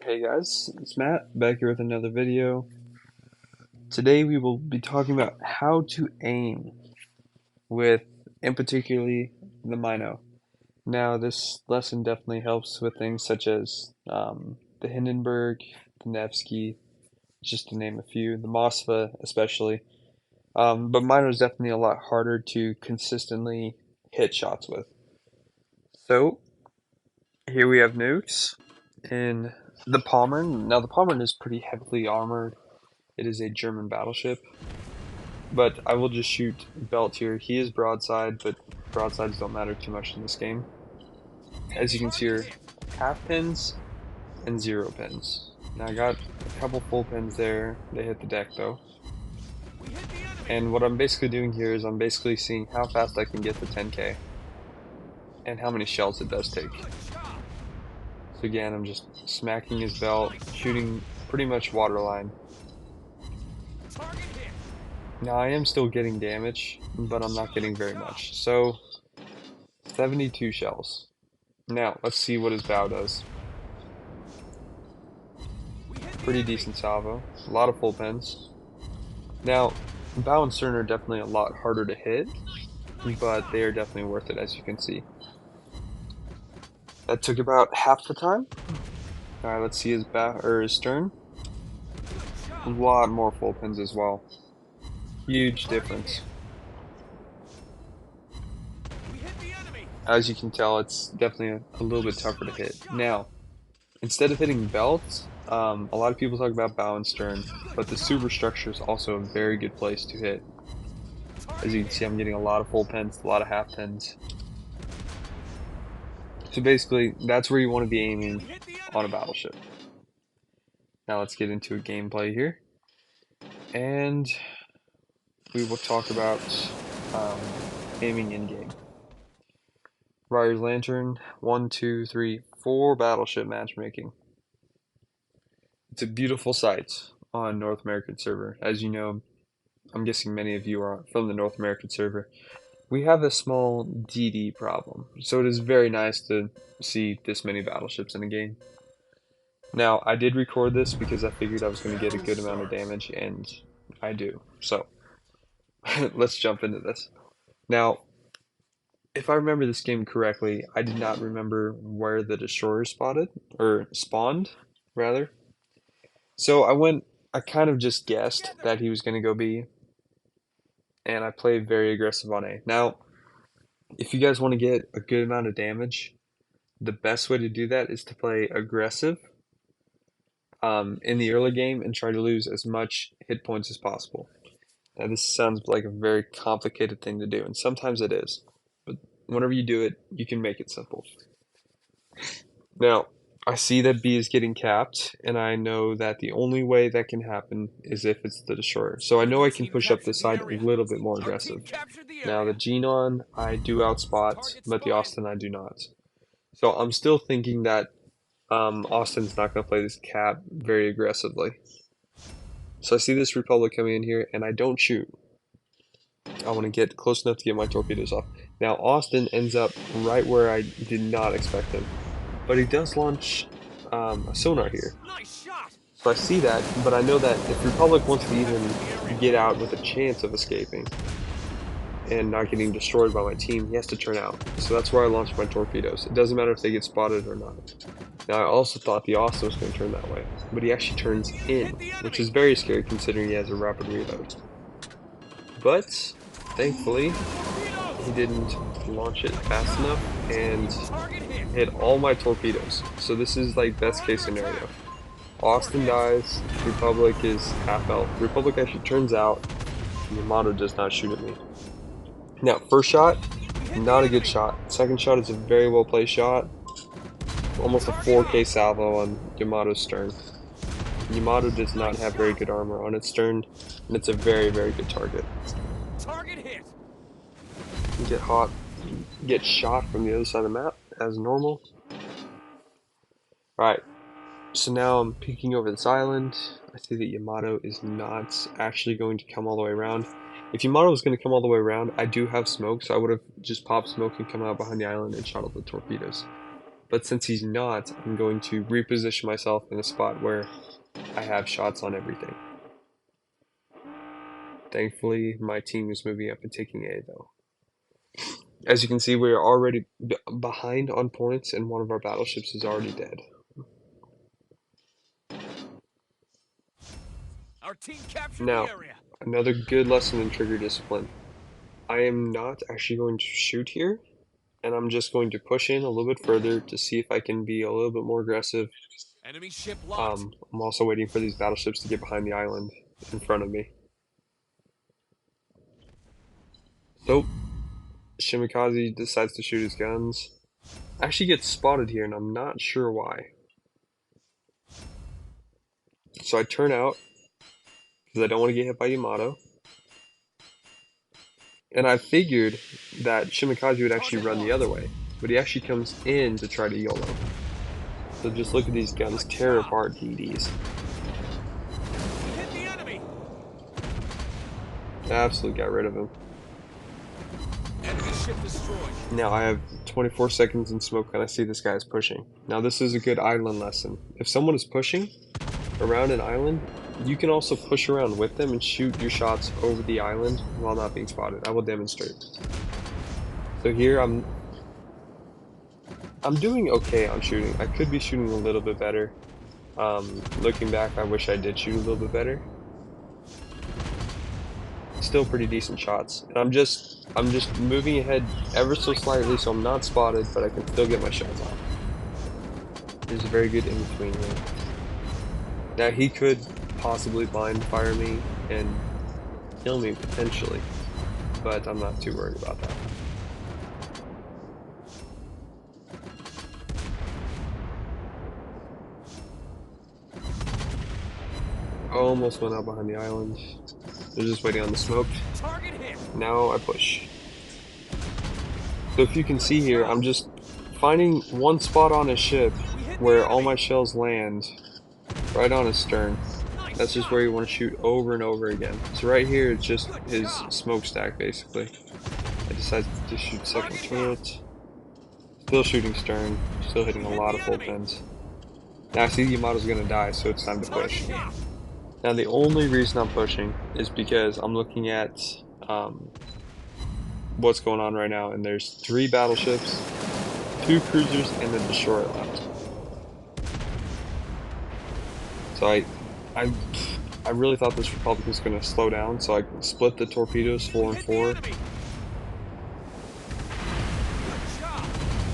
Hey guys, it's Matt back here with another video. Today we will be talking about how to aim with, in particularly, the Mino. Now this lesson definitely helps with things such as the Hindenburg, the Nevsky, just to name a few, the moskva especially. But Mino is definitely a lot harder to consistently hit shots with. So here we have nukes in the Pommern. Now the Pommern is pretty heavily armored. It is a German battleship, but I will just shoot Belt here. He is broadside, but broadsides don't matter too much in this game. As you can see here, half pins and 0 pins. Now I got a couple full pins there. They hit the deck though. And what I'm basically doing here is I'm basically seeing how fast I can get the 10k and how many shells it does take. So again, I'm just smacking his belt, shooting pretty much waterline. Now I am still getting damage, but I'm not getting very much. So 72 shells. Now let's see what his bow does. Pretty decent salvo, a lot of full pins. Now bow and stern are definitely a lot harder to hit, but they are definitely worth it, as you can see. That took about half the time. Alright, let's see his bow or his stern. A lot more full pins as well. Huge difference. As you can tell, it's definitely a little bit tougher to hit. Now, instead of hitting belts, a lot of people talk about bow and stern, but the superstructure is also a very good place to hit. As you can see, I'm getting a lot of full pins, a lot of half pins. So basically, that's where you want to be aiming on a battleship. Now let's get into a gameplay here. And we will talk about aiming in-game. Riders Lantern, 1, 2, 3, 4 battleship matchmaking. It's a beautiful sight on North American server. As you know, I'm guessing many of you are from the North American server. We have a small DD problem, so it is very nice to see this many battleships in a game. Now, I did record this because I figured I was going to get a good amount of damage, and I do. So, let's jump into this. Now, if I remember this game correctly, I did not remember where the destroyer spawned, rather. So I kind of just guessed that he was going to go B, and I played very aggressive on A. Now, if you guys want to get a good amount of damage, the best way to do that is to play aggressive in the early game and try to lose as much hit points as possible. Now, this sounds like a very complicated thing to do, and sometimes it is. But whenever you do it, you can make it simple. Now, I see that B is getting capped, and I know that the only way that can happen is if it's the destroyer. So I know I can push up this side a little bit more aggressive. Now, the Genon, I do outspot, but the Austin, I do not. So I'm still thinking that Austin's not going to play this cap very aggressively. So I see this Republic coming in here, and I don't shoot. I want to get close enough to get my torpedoes off. Now, Austin ends up right where I did not expect him. But he does launch a sonar here. So I see that, but I know that if Republic wants to even get out with a chance of escaping and not getting destroyed by my team, he has to turn out. So that's where I launch my torpedoes. It doesn't matter if they get spotted or not. Now I also thought the Austin was going to turn that way, but he actually turns in, which is very scary considering he has a rapid reload. But thankfully, he didn't launch it fast enough and hit all my torpedoes. So this is like best case scenario. Austin dies, Republic is half health. Republic actually turns out, Yamato does not shoot at me. Now, first shot, not a good shot. Second shot is a very well placed shot. Almost a 4k salvo on Yamato's stern. Yamato does not have very good armor on its stern, and it's a very, very good target. Target hit. Get hot, get shot from the other side of the map as normal. Alright, so now I'm peeking over this island. I see that Yamato is not actually going to come all the way around. If Yamato was going to come all the way around, I do have smoke, so I would have just popped smoke and come out behind the island and shot all the torpedoes. But since he's not, I'm going to reposition myself in a spot where I have shots on everything. Thankfully, my team is moving up and taking A though. As you can see, we are already behind on points, and one of our battleships is already dead. Our team captured Now, the area. another good lesson in trigger discipline. I am not actually going to shoot here, and I'm just going to push in a little bit further to see if I can be a little bit more aggressive. Enemy ship locked. I'm also waiting for these battleships to get behind the island in front of me. So, Shimikaze decides to shoot his guns. Actually gets spotted here, and I'm not sure why. So I turn out, because I don't want to get hit by Yamato. And I figured that Shimikaze would actually run the other way, but he actually comes in to try to YOLO. So just look at these guns tear apart DDs. Hit the enemy. Absolutely got rid of him. Enemy ship destroyed. Now I have 24 seconds in smoke and I see this guy is pushing. Now this is a good island lesson. If someone is pushing around an island, you can also push around with them and shoot your shots over the island while not being spotted. I will demonstrate. So here I'm doing okay on shooting. I could be shooting a little bit better. Looking back, I wish I did shoot a little bit better. Still pretty decent shots, and I'm just moving ahead ever so slightly, so I'm not spotted, but I can still get my shots off. There's a very good in between here. Now he could possibly blind fire me and kill me potentially, but I'm not too worried about that. Almost went out behind the island. They're just waiting on the smoke. Now I push. So if you can see here, I'm just finding one spot on his ship where all my shells land, right on his stern. That's just where you want to shoot over and over again. So right here, it's just his smokestack basically. I decided to shoot second turret. Still shooting stern, still hitting a lot of full pins. Now I see Yamato's gonna die, so it's time to push. Now the only reason I'm pushing is because I'm looking at what's going on right now, and there's 3 battleships, 2 cruisers, and a destroyer left. So I really thought this Republic was going to slow down, so I split the torpedoes 4 and 4.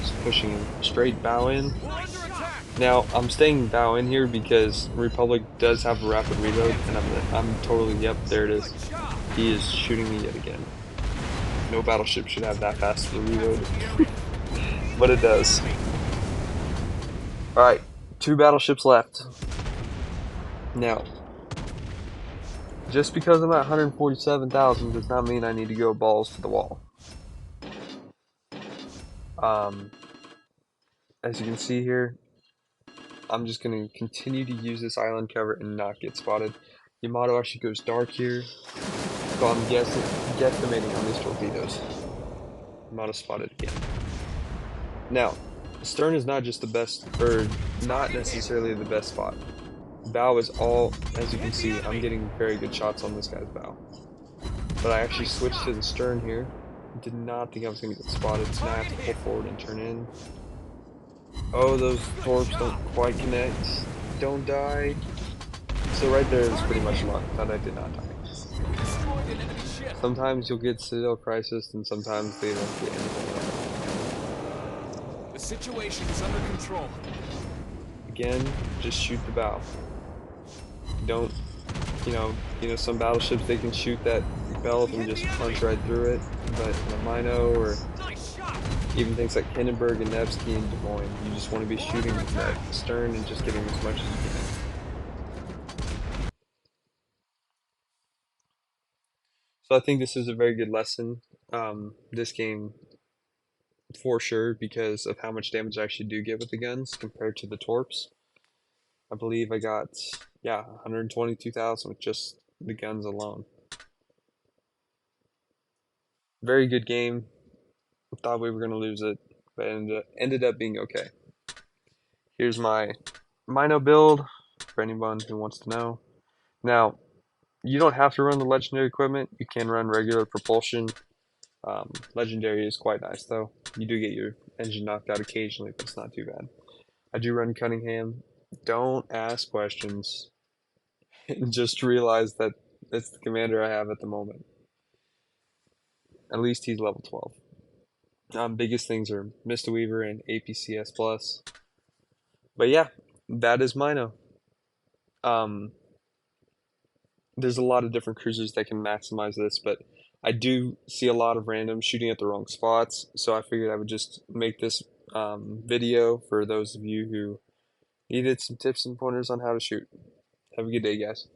Just pushing in straight bow in. Now I'm staying bow in here because Republic does have a rapid reload, and I'm totally, yep, there it is. He is shooting me yet again. No battleship should have that fast of a reload, but it does. Alright, 2 battleships left. Now, just because I'm at 147,000 does not mean I need to go balls to the wall. As you can see here, I'm just going to continue to use this island cover and not get spotted. Yamato actually goes dark here, so I'm guesstimating on these torpedoes. Yamato spotted again. Now, stern is not just the best, or not necessarily the best spot. Bow is all, as you can see, I'm getting very good shots on this guy's bow. But I actually switched to the stern here. Did not think I was going to get spotted, so now I have to pull forward and turn in. Oh, those torps don't quite connect. Don't die. So right there is pretty much luck that I did not die. Sometimes you'll get Citadel Crisis, and sometimes they don't get anything. The situation is under control. Again, just shoot the bow. Don't, you know, some battleships, they can shoot that belt and just punch right through it, but the Mino, or even things like Hindenburg and Nevsky and Des Moines, you just want to be shooting that stern and just getting as much as you can. So I think this is a very good lesson, this game, for sure, because of how much damage I actually do get with the guns compared to the torps. I believe I got, yeah, 122,000 with just the guns alone. Very good game. Thought we were going to lose it, but ended up being okay. Here's my Mino build for anyone who wants to know. Now, you don't have to run the legendary equipment. You can run regular propulsion. Legendary is quite nice though. You do get your engine knocked out occasionally, but it's not too bad. I do run Cunningham. Don't ask questions. Just realize that it's the commander I have at the moment. At least he's level 12. Biggest things are Mr. Weaver and APCS Plus. But yeah, that is Mino. Um, there's a lot of different cruisers that can maximize this, but I do see a lot of random shooting at the wrong spots, so I figured I would just make this video for those of you who needed some tips and pointers on how to shoot. Have a good day, guys.